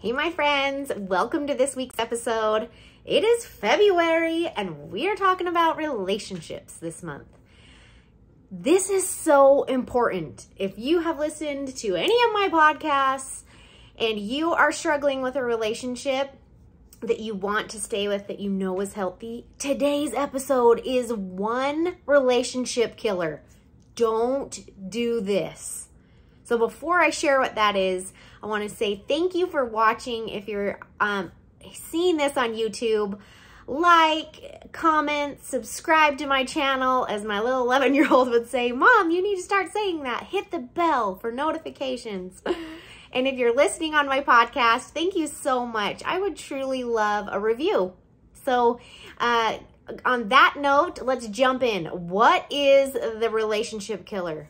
Hey, my friends, welcome to this week's episode. It is February and we are talking about relationships this month. This is so important. If you have listened to any of my podcasts and you are struggling with a relationship that you want to stay with, that you know is healthy, today's episode is one relationship killer. Don't do this. So before I share what that is, I want to say thank you for watching. If you're seeing this on YouTube, like, comment, subscribe to my channel. As my little 11-year-old would say, Mom, you need to start saying that. Hit the bell for notifications. And if you're listening on my podcast, thank you so much. I would truly love a review. So on that note, let's jump in. What is the relationship killer?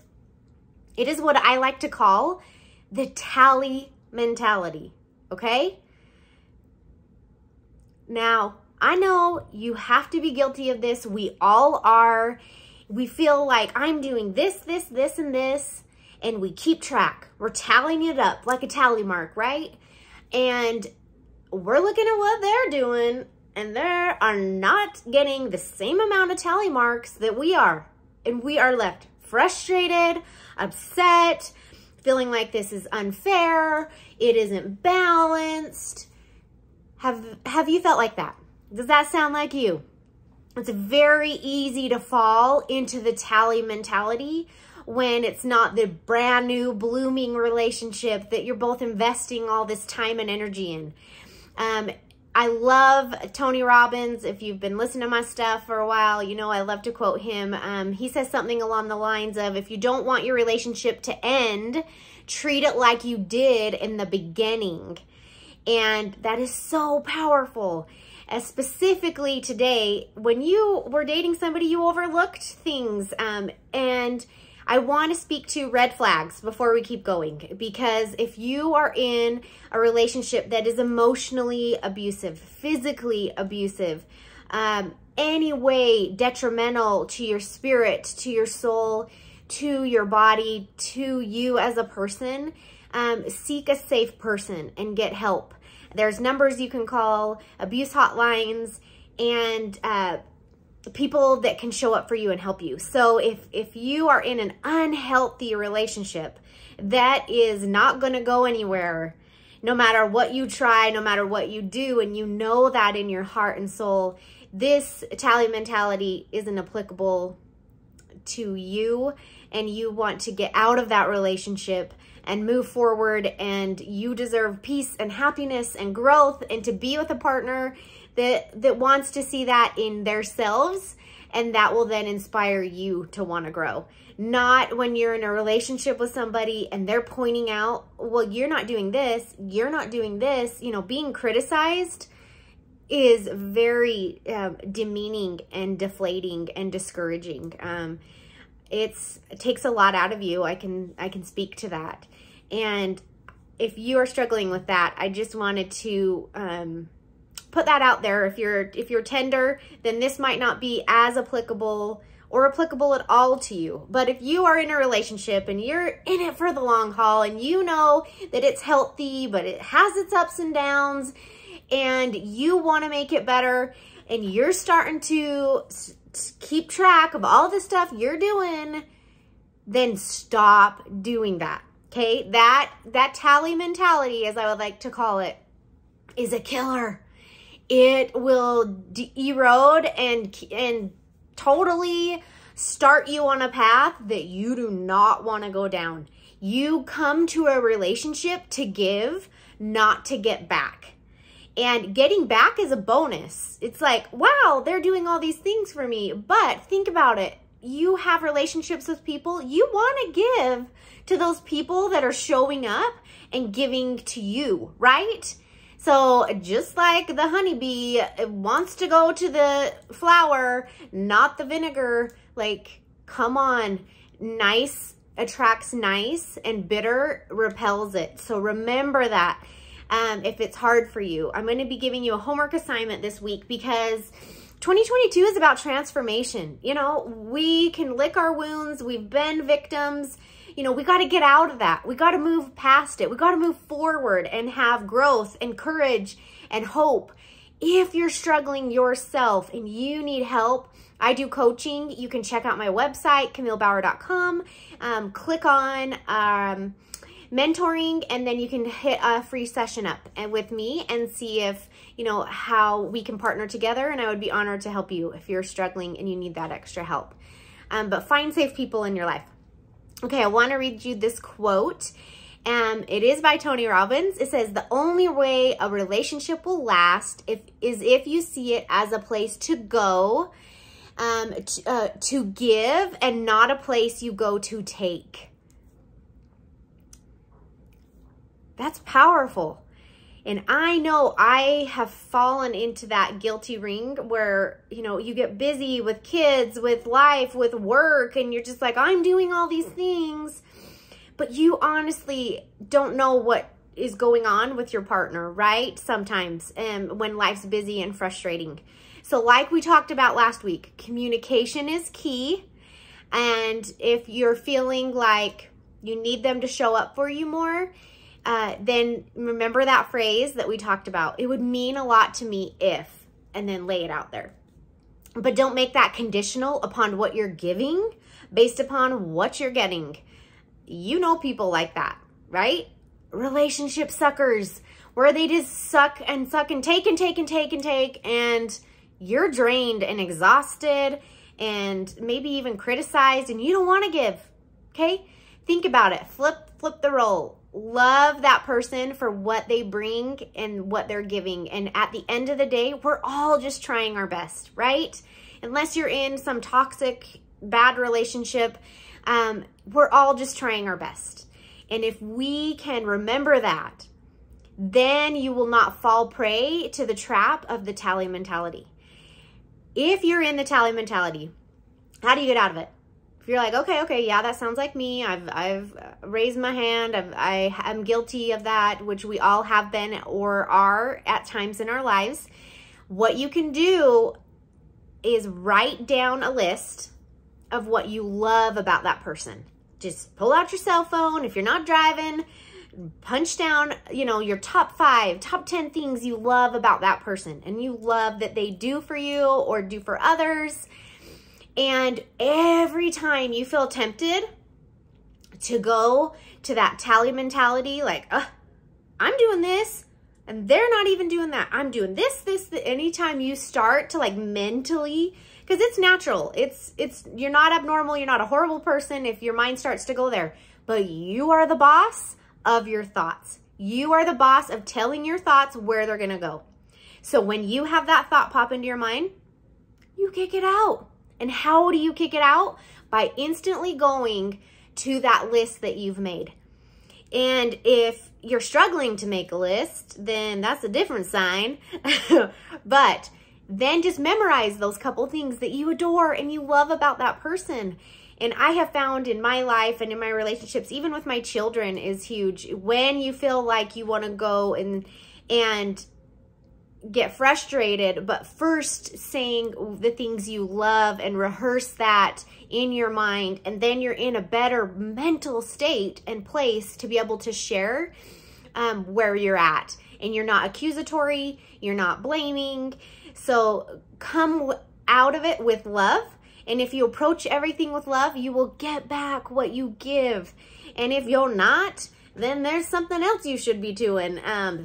It is what I like to call the tally mentality, okay? Now, I know you have to be guilty of this. We all are. We feel like I'm doing this, and this, and we keep track. We're tallying it up like a tally mark, right? And we're looking at what they're doing, and they are not getting the same amount of tally marks that we are. And we are left frustrated, upset, feeling like this is unfair, it isn't balanced. Have you felt like that? Does that sound like you? It's very easy to fall into the tally mentality when it's not the brand new blooming relationship that you're both investing all this time and energy in. I love Tony Robbins. If you've been listening to my stuff for a while, you know I love to quote him. He says something along the lines of, if you don't want your relationship to end, treat it like you did in the beginning. And that is so powerful. Specifically today, when you were dating somebody, you overlooked things. And I want to speak to red flags before we keep going, because if you are in a relationship that is emotionally abusive, physically abusive, any way detrimental to your spirit, to your soul, to your body, to you as a person, seek a safe person and get help. There's numbers you can call, abuse hotlines, and people that can show up for you and help you. So if you are in an unhealthy relationship that is not going to go anywhere, no matter what you try, no matter what you do, and you know that in your heart and soul, this tally mentality isn't applicable to you, and you want to get out of that relationship and move forward, and you deserve peace and happiness and growth, and to be with a partner that wants to see that in themselves, and that will then inspire you to want to grow. Not when you're in a relationship with somebody and they're pointing out, well, you're not doing this, you're not doing this. You know, being criticized is very demeaning and deflating and discouraging. It takes a lot out of you. I can speak to that. And if you are struggling with that, I just wanted to put that out there. If you're tender, then this might not be as applicable or applicable at all to you. But if you are in a relationship and you're in it for the long haul, and you know that it's healthy, but it has its ups and downs, and you want to make it better, and you're starting to keep track of all the stuff you're doing, then stop doing that. Okay? That tally mentality, as I would like to call it, is a killer. It will erode and totally start you on a path that you do not want to go down. You come to a relationship to give, not to get back. And getting back is a bonus. It's like, wow, they're doing all these things for me. But think about it. You have relationships with people. You want to give to those people that are showing up and giving to you, right? So just like the honeybee wants to go to the flower, not the vinegar, like, come on. Nice attracts nice, and bitter repels it. So remember that. If it's hard for you, I'm going to be giving you a homework assignment this week, because 2022 is about transformation. You know, we can lick our wounds. We've been victims. You know, we got to get out of that. We got to move past it. We got to move forward and have growth and courage and hope. If you're struggling yourself and you need help, I do coaching. You can check out my website, CamilleBauer.com. Click on mentoring, and then you can hit a free session up and with me and see if, you know, how we can partner together. And I would be honored to help you if you're struggling and you need that extra help. But find safe people in your life. Okay, I want to read you this quote. It is by Tony Robbins. It says, the only way a relationship will last is if you see it as a place to go, to give, and not a place you go to take. That's powerful. And I know I have fallen into that guilty ring where, you know, you get busy with kids, with life, with work, and you're just like, I'm doing all these things. But you honestly don't know what is going on with your partner, right? Sometimes when life's busy and frustrating. So like we talked about last week, communication is key. And if you're feeling like you need them to show up for you more, then remember that phrase that we talked about. It would mean a lot to me if, and then lay it out there. But don't make that conditional upon what you're giving based upon what you're getting. You know people like that, right? Relationship suckers, where they just suck and take and take and take and take, and you're drained and exhausted and maybe even criticized, and you don't want to give, okay? Think about it. Flip the role. Love that person for what they bring and what they're giving. And at the end of the day, we're all just trying our best, right? Unless you're in some toxic, bad relationship, we're all just trying our best. And if we can remember that, then you will not fall prey to the trap of the tally mentality. If you're in the tally mentality, how do you get out of it? If you're like, okay, yeah, that sounds like me. I've raised my hand. I'm guilty of that, which we all have been or are at times in our lives. What you can do is write down a list of what you love about that person. Just pull out your cell phone. If you're not driving, punch down, you know, your top 5, top 10 things you love about that person and you love that they do for you or do for others. And every time you feel tempted to go to that tally mentality, like, I'm doing this and they're not even doing that. I'm doing this. Anytime you start to like mentally, because it's natural. You're not abnormal. You're not a horrible person if your mind starts to go there. But you are the boss of your thoughts. You are the boss of telling your thoughts where they're going to go. So when you have that thought pop into your mind, you kick it out. And how do you kick it out? By instantly going to that list that you've made. And if you're struggling to make a list, then that's a different sign. But then just memorize those couple things that you adore and you love about that person. And I have found in my life and in my relationships, even with my children, is huge. When you feel like you want to go and get frustrated, but first saying the things you love and rehearse that in your mind, and then you're in a better mental state and place to be able to share where you're at. And you're not accusatory, you're not blaming. So come out of it with love. And if you approach everything with love, you will get back what you give. And if you're not, then there's something else you should be doing.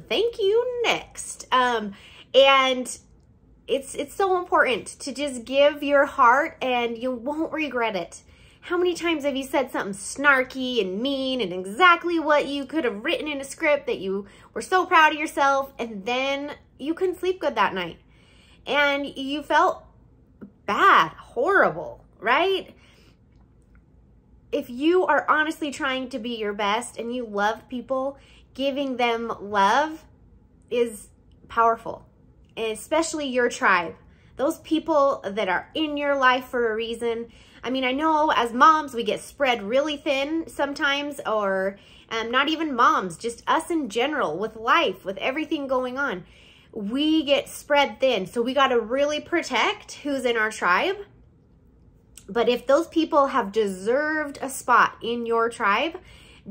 Thank you, next. And it's so important to just give your heart and you won't regret it. How many times have you said something snarky and mean and exactly what you could have written in a script that you were so proud of yourself, and then you couldn't sleep good that night and you felt bad, horrible, right? If you are honestly trying to be your best and you love people, giving them love is powerful. And especially your tribe, those people that are in your life for a reason. I mean, I know as moms, we get spread really thin sometimes, or not even moms, just us in general with life, with everything going on. We get spread thin. So we got to really protect who's in our tribe But if those people have deserved a spot in your tribe,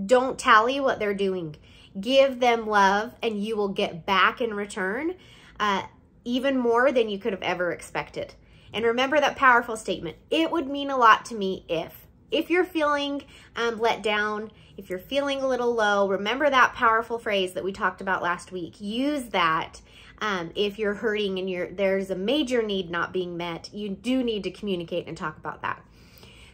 don't tally what they're doing. Give them love, and you will get back in return even more than you could have ever expected. And remember that powerful statement. It would mean a lot to me if you're feeling let down, if you're feeling a little low, remember that powerful phrase that we talked about last week. Use that if you're hurting and there's a major need not being met. You do need to communicate and talk about that.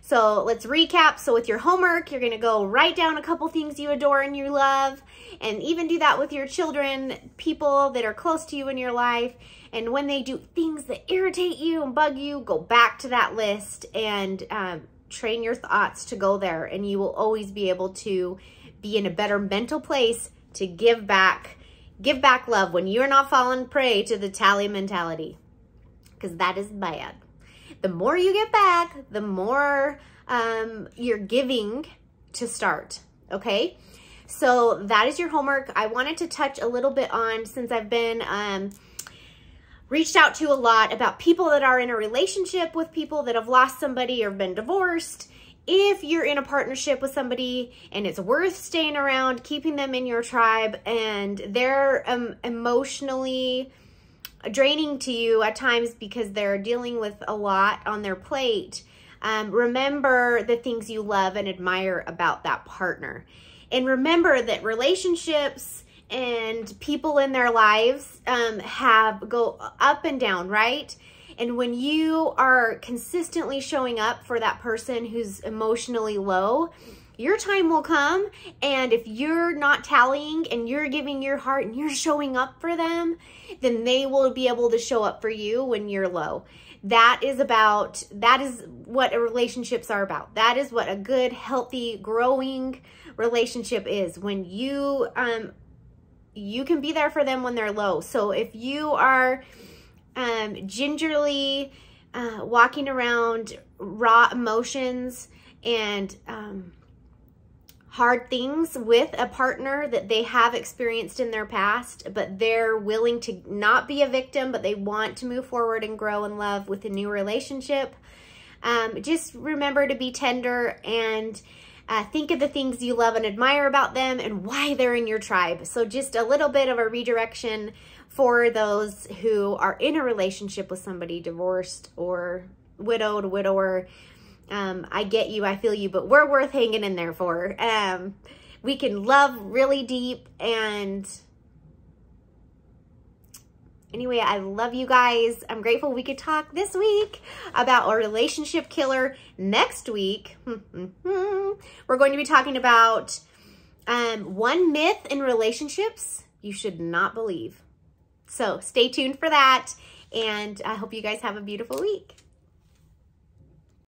So let's recap. So with your homework, you're going to go write down a couple things you adore and you love, and even do that with your children, people that are close to you in your life. And when they do things that irritate you and bug you, go back to that list and train your thoughts to go there, and you will always be able to be in a better mental place to give back love when you're not falling prey to the tally mentality, because that is bad. The more you get back, the more you're giving to start, okay? So that is your homework. I wanted to touch a little bit on, since I've been reached out to a lot about people that are in a relationship with people that have lost somebody or been divorced. If you're in a partnership with somebody and it's worth staying around, keeping them in your tribe, and they're emotionally draining to you at times because they're dealing with a lot on their plate, remember the things you love and admire about that partner. And remember that relationships and people in their lives go up and down, right? And when you are consistently showing up for that person who's emotionally low, your time will come. And if you're not tallying and you're giving your heart and you're showing up for them, then they will be able to show up for you when you're low. That is what relationships are about. That is what a good, healthy, growing relationship is. When you can be there for them when they're low. So if you are gingerly walking around raw emotions and hard things with a partner that they have experienced in their past, but they're willing to not be a victim, but they want to move forward and grow in love with a new relationship, just remember to be tender and think of the things you love and admire about them and why they're in your tribe. So just a little bit of a redirection for those who are in a relationship with somebody, divorced or widowed, widower. I get you, I feel you, but we're worth hanging in there for. We can love really deep. And anyway, I love you guys. I'm grateful we could talk this week about a relationship killer. Next week, we're going to be talking about one myth in relationships you should not believe. So stay tuned for that, and I hope you guys have a beautiful week.